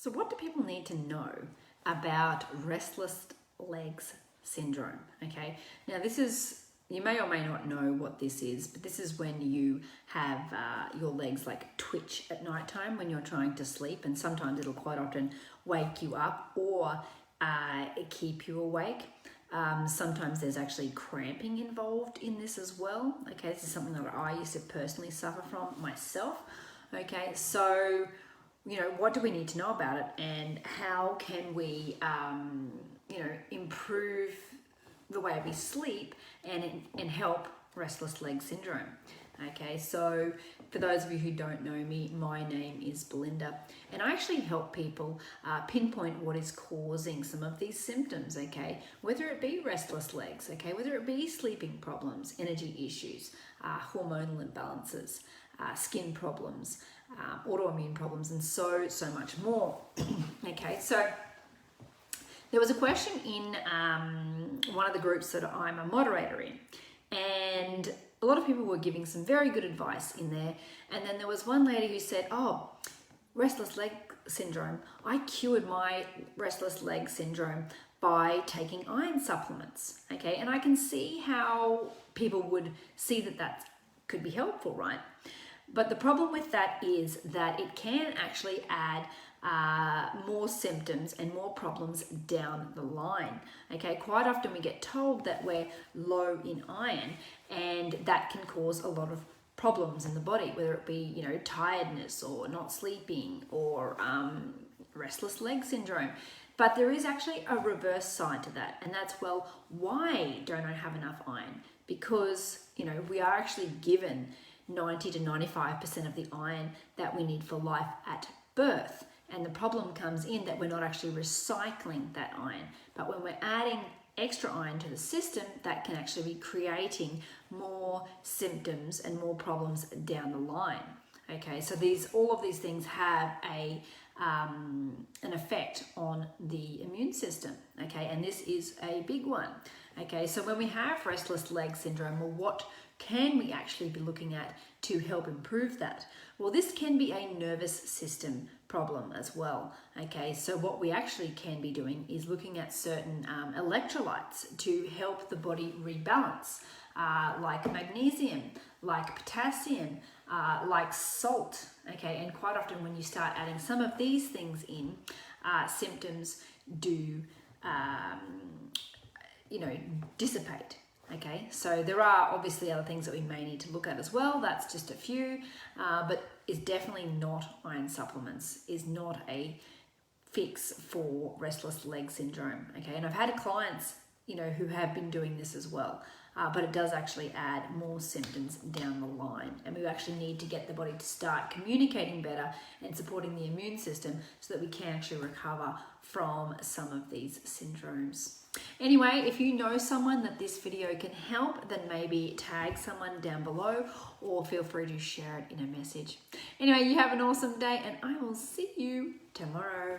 So what do people need to know about restless legs syndrome? Okay, now this is, you may or may not know what this is, but this is when you have your legs like twitch at night time when you're trying to sleep, and sometimes it'll quite often wake you up or keep you awake. Sometimes there's actually cramping involved in this as well. Okay, this is something that I used to personally suffer from myself. Okay, so you know, what do we need to know about it, and how can we you know, improve the way we sleep and help restless leg syndrome? Okay, so for those of you who don't know me, my name is Belinda, and I actually help people pinpoint what is causing some of these symptoms, okay? Whether it be restless legs, okay? Whether it be sleeping problems, energy issues, hormonal imbalances, skin problems, autoimmune problems, and so much more. Okay, so there was a question in one of the groups that I'm a moderator in, and a lot of people were giving some very good advice in there. And then there was one lady who said, oh, restless leg syndrome, I cured my restless leg syndrome by taking iron supplements. Okay, and I can see how people would see that that could be helpful, right? But the problem with that is that it can actually add more symptoms and more problems down the line. Okay, quite often we get told that we're low in iron, and that can cause a lot of problems in the body, whether it be, you know, tiredness or not sleeping or restless leg syndrome. But there is actually a reverse side to that, and that's, well, why don't I have enough iron? Because, you know, we are actually given 90 to 95% of the iron that we need for life at birth. And the problem comes in that we're not actually recycling that iron. But when we're adding extra iron to the system, that can actually be creating more symptoms and more problems down the line. Okay, so all of these things have an effect on the immune system. Okay, and this is a big one. Okay, so when we have restless leg syndrome, well, what can we actually be looking at to help improve that? Well, this can be a nervous system problem as well. Okay, so what we actually can be doing is looking at certain electrolytes to help the body rebalance, like magnesium, like potassium, like salt. Okay, and quite often when you start adding some of these things in, symptoms do you know, dissipate. Okay, so there are obviously other things that we may need to look at as well. That's just a few, but it's definitely not iron supplements, is not a fix for restless leg syndrome. Okay, and I've had clients, you know, who have been doing this as well, but it does actually add more symptoms down the line, and we actually need to get the body to start communicating better and supporting the immune system so that we can actually recover from some of these syndromes. Anyway, if you know someone that this video can help, then maybe tag someone down below or feel free to share it in a message. Anyway, you have an awesome day, and I will see you tomorrow.